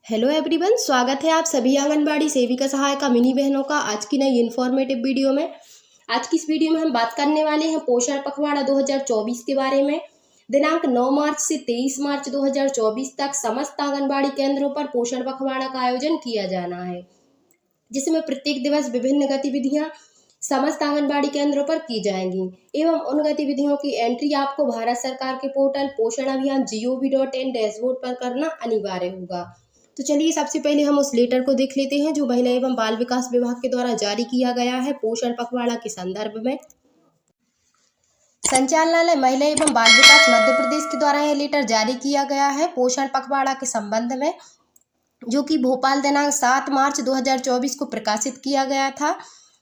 Hello everyone, स्वागत है आप सभी आंगनबाड़ी सेविका सहायिका मिनी बहनों का आज की नई इन्फॉर्मेटिव वीडियो में। आज की इस वीडियो में हम बात करने वाले हैं पोषण पखवाड़ा 2024 के बारे में। दिनांक 9 मार्च से 23 मार्च 2024 तक समस्त आंगनबाड़ी केंद्रों पर पोषण पखवाड़ा का आयोजन किया जाना है, जिसमें प्रत्येक दिवस विभिन्न गतिविधियां समस्त आंगनबाड़ी केंद्रों पर की जाएंगी एवं उन गतिविधियों की एंट्री आपको भारत सरकार के पोर्टल पोषण अभियान gov.in डैशबोर्ड पर करना अनिवार्य होगा। तो चलिए सबसे पहले हम उस लेटर को देख लेते हैं जो महिला एवं बाल विकास विभाग के द्वारा जारी किया गया है पोषण पखवाड़ा के संदर्भ में। संचालनालय महिला एवं बाल विकास मध्य प्रदेश के द्वारा यह लेटर जारी किया गया है पोषण पखवाड़ा के संबंध में, जो कि भोपाल दिनांक 7 मार्च 2024 को प्रकाशित किया गया था,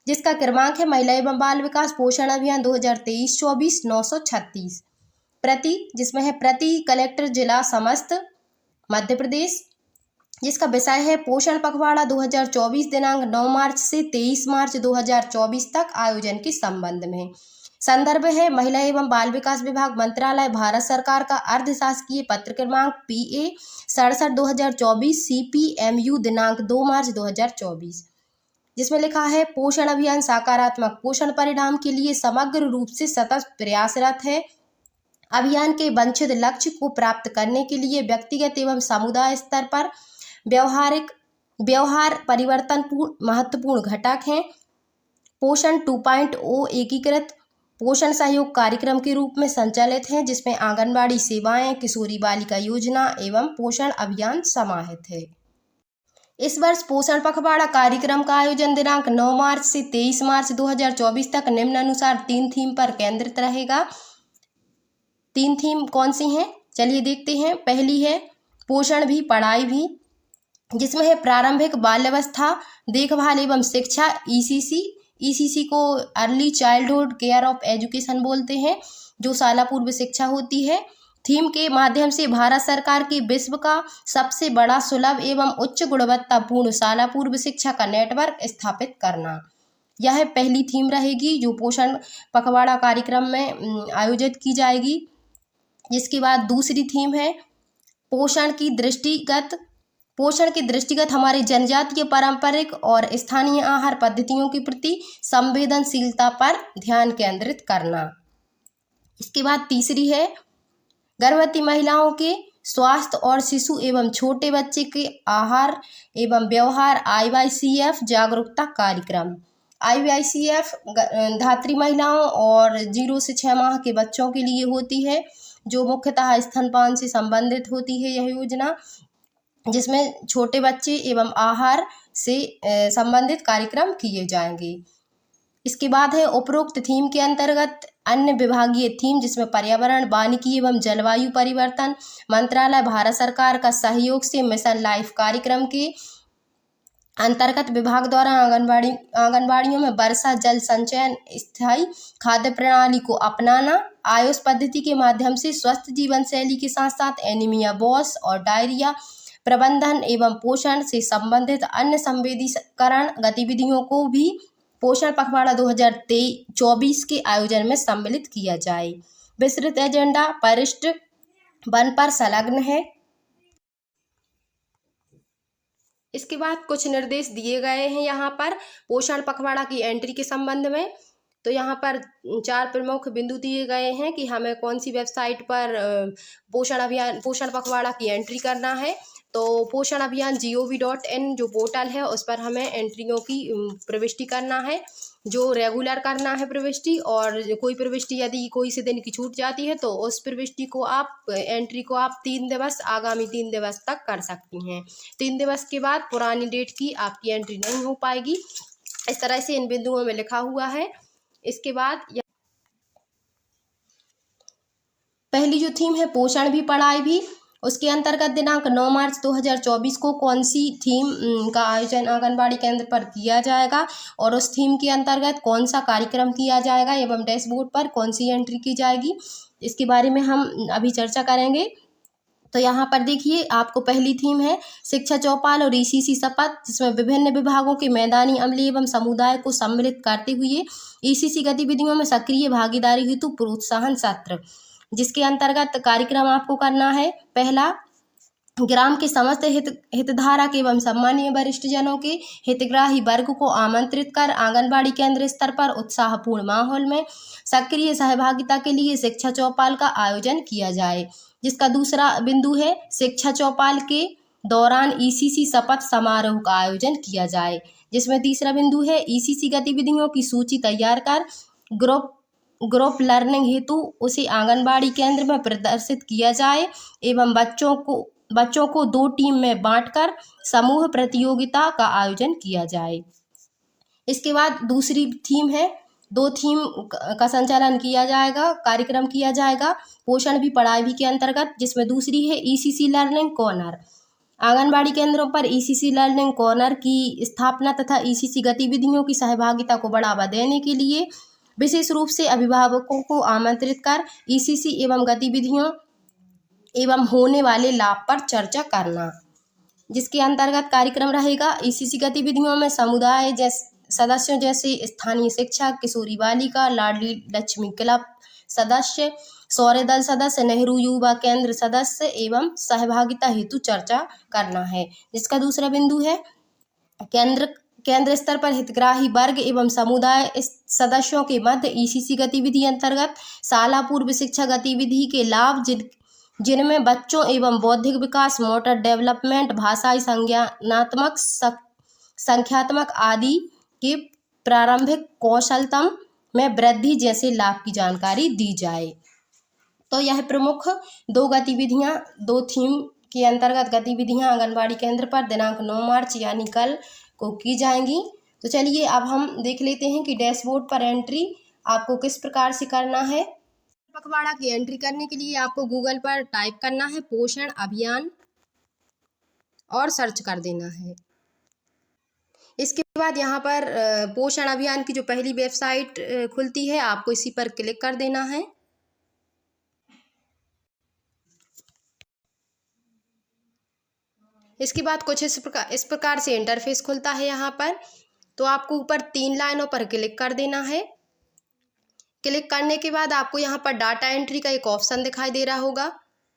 जिसका क्रमांक है महिला एवं बाल विकास पोषण अभियान 2023-24 936 प्रति, जिसमें है प्रति कलेक्टर जिला समस्त मध्य प्रदेश, जिसका विषय है पोषण पखवाड़ा 2024 दिनांक 9 मार्च से 23 मार्च 2024 तक आयोजन के संबंध में। संदर्भ है महिला एवं बाल विकास विभाग मंत्रालय भारत सरकार का अर्धशासकीय पत्र क्रमांक PA 67/2024 CPMU दिनांक 2 मार्च 2024, जिसमें लिखा है पोषण अभियान सकारात्मक पोषण परिणाम के लिए समग्र रूप से सतत प्रयासरत है। अभियान के वांछित लक्ष्य को प्राप्त करने के लिए व्यक्तिगत एवं समुदाय स्तर पर व्यवहार परिवर्तन महत्वपूर्ण घटक हैं। पोषण 2.0 एकीकृत पोषण सहयोग कार्यक्रम के रूप में संचालित है, जिसमें आंगनबाड़ी सेवाएं, किशोरी बालिका योजना एवं पोषण अभियान समाहित है। इस वर्ष पोषण पखवाड़ा कार्यक्रम का आयोजन दिनांक 9 मार्च से 23 मार्च 2024 तक निम्नानुसार 3 थीम पर केंद्रित रहेगा। 3 थीम कौन सी हैं, चलिए देखते हैं। पहली है पोषण भी पढ़ाई भी, जिसमें है प्रारंभिक बाल्यावस्था देखभाल एवं शिक्षा ECC को early childhood care of education बोलते हैं, जो शाला पूर्व शिक्षा होती है। थीम के माध्यम से भारत सरकार की विश्व का सबसे बड़ा सुलभ एवं उच्च गुणवत्तापूर्ण शाला पूर्व शिक्षा का नेटवर्क स्थापित करना, यह पहली थीम रहेगी जो पोषण पखवाड़ा कार्यक्रम में आयोजित की जाएगी। जिसके बाद दूसरी थीम है पोषण के दृष्टिगत हमारे जनजातीय पारंपरिक और स्थानीय आहार पद्धतियों के प्रति संवेदनशीलता पर ध्यान केंद्रित करना। इसके बाद तीसरी है गर्भवती महिलाओं के स्वास्थ्य और शिशु एवं छोटे बच्चे के आहार एवं व्यवहार IYCF जागरूकता कार्यक्रम। IYCF धात्री महिलाओं और 0 से 6 माह के बच्चों के लिए होती है, जो मुख्यतः स्तनपान से संबंधित होती है यह योजना, जिसमें छोटे बच्चे एवं आहार से संबंधित कार्यक्रम किए जाएंगे। इसके बाद है उपरोक्त थीम के अंतर्गत अन्य विभागीय थीम, जिसमें पर्यावरण, वानिकी एवं जलवायु परिवर्तन मंत्रालय भारत सरकार का सहयोग से मिशन लाइफ कार्यक्रम के अंतर्गत विभाग द्वारा आंगनबाड़ियों में वर्षा जल संचयन, स्थायी खाद्य प्रणाली को अपनाना, आयुष पद्धति के माध्यम से स्वस्थ जीवन शैली के साथ साथ एनीमिया, बॉस और डायरिया प्रबंधन एवं पोषण से संबंधित अन्य संवेदीकरण गतिविधियों को भी पोषण पखवाड़ा 2024 के आयोजन में सम्मिलित किया जाए। विस्तृत एजेंडा परिशिष्ट 1 पर संलग्न है। इसके बाद कुछ निर्देश दिए गए हैं यहाँ पर पोषण पखवाड़ा की एंट्री के संबंध में। तो यहाँ पर 4 प्रमुख बिंदु दिए गए हैं कि हमें कौन सी वेबसाइट पर पोषण पखवाड़ा की एंट्री करना है। तो पोषण अभियान gov.in जो पोर्टल है उस पर हमें एंट्रियों की प्रविष्टि करना है, जो रेगुलर करना है प्रविष्टि, और कोई प्रविष्टि यदि कोई से दिन की छूट जाती है तो उस प्रविष्टि को एंट्री को आप 3 दिवस आगामी 3 दिवस तक कर सकती हैं। 3 दिवस के बाद पुरानी डेट की आपकी एंट्री नहीं हो पाएगी। इस तरह से इन बिंदुओं में लिखा हुआ है। इसके बाद पहली जो थीम है पोषण भी पढ़ाई भी, उसके अंतर्गत दिनांक 9 मार्च 2024 को कौन सी थीम का आयोजन आंगनबाड़ी केंद्र पर किया जाएगा और उस थीम के अंतर्गत कौन सा कार्यक्रम किया जाएगा एवं डैशबोर्ड पर कौन सी एंट्री की जाएगी, इसके बारे में हम अभी चर्चा करेंगे। तो यहाँ पर देखिए आपको पहली थीम है शिक्षा चौपाल और ECC शपथ, जिसमें विभिन्न विभागों के मैदानी अमले एवं समुदाय को सम्मिलित करते हुए ECC गतिविधियों में सक्रिय भागीदारी हेतु प्रोत्साहन सत्र, जिसके अंतर्गत कार्यक्रम आपको करना है। पहला ग्राम के समस्त हितधारक एवं सम्मानीय वरिष्ठ जनों के हितग्राही वर्ग को आमंत्रित कर आंगनबाड़ी केंद्र स्तर पर उत्साहपूर्ण माहौल में सक्रिय सहभागिता के लिए शिक्षा चौपाल का आयोजन किया जाए। जिसका दूसरा बिंदु है शिक्षा चौपाल के दौरान ईसीसी शपथ समारोह का आयोजन किया जाए। जिसमें तीसरा बिंदु है ईसीसी गतिविधियों की सूची तैयार कर ग्रुप लर्निंग हेतु उसे आंगनबाड़ी केंद्र में प्रदर्शित किया जाए एवं बच्चों को 2 टीम में बांटकर समूह प्रतियोगिता का आयोजन किया जाए। इसके बाद दूसरी थीम है 2 थीम का संचालन किया जाएगा, कार्यक्रम किया जाएगा पोषण भी पढ़ाई भी के अंतर्गत। जिसमें दूसरी है ईसीसी लर्निंग कॉर्नर। आंगनबाड़ी केंद्रों पर ईसीसी लर्निंग कॉर्नर की स्थापना तथा ईसीसी गतिविधियों की सहभागिता को बढ़ावा देने के लिए विशेष रूप से अभिभावकों को आमंत्रित कर ईसीसी एवं गतिविधियों एवं होने वाले लाभ पर चर्चा करना। जिसके अंतर्गत कार्यक्रम रहेगा ईसीसी गतिविधियों में समुदाय सदस्यों जैसे स्थानीय शिक्षक, किशोरी बालिका, लाडली लक्ष्मी क्लब सदस्य, सौर्य दल सदस्य, नेहरू युवा केंद्र सदस्य एवं सहभागिता हेतु चर्चा करना है। जिसका दूसरा बिंदु है केंद्र स्तर पर हितग्राही वर्ग एवं समुदाय सदस्यों के मध्य ईसीसी गतिविधि अंतर्गत शाला पूर्व शिक्षा गतिविधि के लाभ जिनमें बच्चों एवं बौद्धिक विकास, मोटर डेवलपमेंट, भाषाई, संज्ञानात्मक, संख्यात्मक आदि के प्रारंभिक कौशलतम में वृद्धि जैसे लाभ की जानकारी दी जाए। तो यह प्रमुख 2 गतिविधियां 2 थीम के अंतर्गत गतिविधियां आंगनबाड़ी केंद्र पर दिनांक 9 मार्च यानी कल को की जाएंगी। तो चलिए अब हम देख लेते हैं कि डैशबोर्ड पर एंट्री आपको किस प्रकार से करना है। पखवाड़ा की एंट्री करने के लिए आपको गूगल पर टाइप करना है पोषण अभियान और सर्च कर देना है। इसके बाद यहाँ पर पोषण अभियान की जो पहली वेबसाइट खुलती है आपको इसी पर क्लिक कर देना है। इसके बाद कुछ इस प्रकार से इंटरफेस खुलता है यहाँ पर। तो आपको ऊपर 3 लाइनों पर क्लिक कर देना है। क्लिक करने के बाद आपको यहाँ पर डाटा एंट्री का एक ऑप्शन दिखाई दे रहा होगा,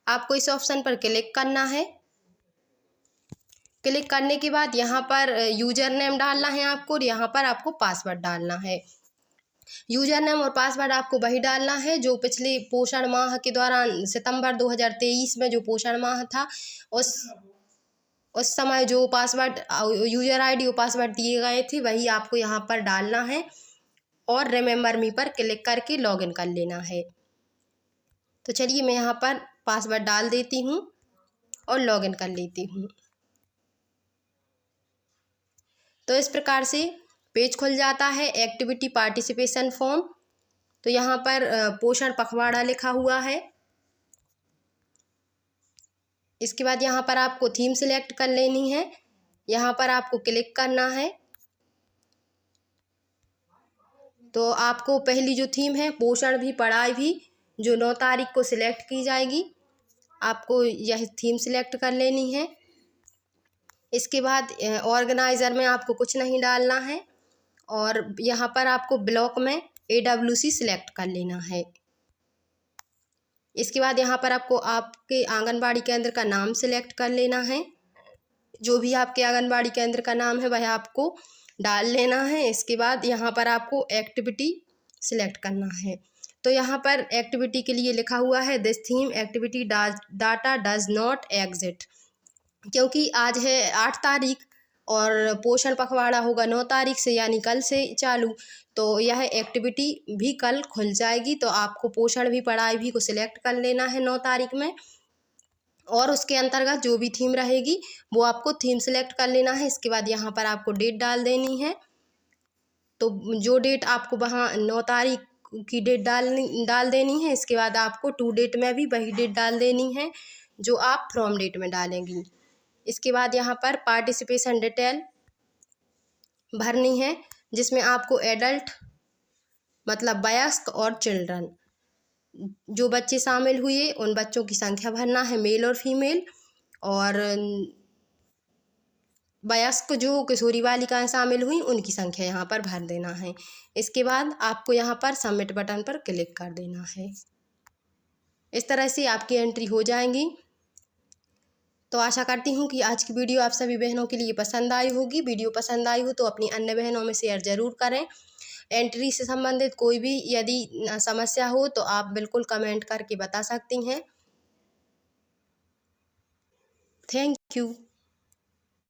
आपको इस ऑप्शन पर क्लिक करना है। क्लिक करने के बाद यहाँ पर यूजर नेम डालना है आपको और यहाँ पर आपको पासवर्ड डालना है। यूजर नेम और पासवर्ड आपको वही डालना है जो पिछले पोषण माह के दौरान सितंबर 2023 में जो पोषण माह था उस समय जो पासवर्ड यूजर आईडी और पासवर्ड दिए गए थे वही आपको यहाँ पर डालना है और रिमेंबर मी पर क्लिक करके लॉगिन कर लेना है। तो चलिए मैं यहाँ पर पासवर्ड डाल देती हूँ और लॉगिन कर लेती हूँ। तो इस प्रकार से पेज खुल जाता है एक्टिविटी पार्टिसिपेशन फॉर्म। तो यहाँ पर पोषण पखवाड़ा लिखा हुआ है। इसके बाद यहाँ पर आपको थीम सिलेक्ट कर लेनी है, यहाँ पर आपको क्लिक करना है। तो आपको पहली जो थीम है पोषण भी पढ़ाई भी जो 9 तारीख को सिलेक्ट की जाएगी, आपको यह थीम सिलेक्ट कर लेनी है। इसके बाद ऑर्गेनाइज़र में आपको कुछ नहीं डालना है और यहाँ पर आपको ब्लॉक में AWC सिलेक्ट कर लेना है। इसके बाद यहाँ पर आपको आपके आंगनबाड़ी केंद्र का नाम सिलेक्ट कर लेना है। जो भी आपके आंगनबाड़ी केंद्र का नाम है वह आपको डाल लेना है। इसके बाद यहाँ पर आपको एक्टिविटी सिलेक्ट करना है। तो यहाँ पर एक्टिविटी के लिए लिखा हुआ है this theme activity data does not exit, क्योंकि आज है 8 तारीख और पोषण पखवाड़ा होगा 9 तारीख से यानी कल से चालू, तो यह एक्टिविटी भी कल खुल जाएगी। तो आपको पोषण भी पढ़ाई भी को सिलेक्ट कर लेना है 9 तारीख में और उसके अंतर्गत जो भी थीम रहेगी वो आपको थीम सिलेक्ट कर लेना है। इसके बाद यहाँ पर आपको डेट डाल देनी है। तो जो डेट आपको वहाँ 9 तारीख की डेट डाल देनी है। इसके बाद आपको टू डेट में भी वही डेट डाल देनी है जो आप फ्रॉम डेट में डालेंगी। इसके बाद यहाँ पर पार्टिसिपेशन डिटेल भरनी है जिसमें आपको एडल्ट मतलब वयस्क और चिल्ड्रन जो बच्चे शामिल हुए उन बच्चों की संख्या भरना है, मेल और फीमेल, और वयस्क जो किशोरी बालिकाएं शामिल हुई उनकी संख्या यहाँ पर भर देना है। इसके बाद आपको यहाँ पर सबमिट बटन पर क्लिक कर देना है। इस तरह से आपकी एंट्री हो जाएंगी। तो आशा करती हूँ कि आज की वीडियो आप सभी बहनों के लिए पसंद आई होगी। वीडियो पसंद आई हो तो अपनी अन्य बहनों में शेयर ज़रूर करें। एंट्री से संबंधित कोई भी यदि समस्या हो तो आप बिल्कुल कमेंट करके बता सकती हैं। Thank you.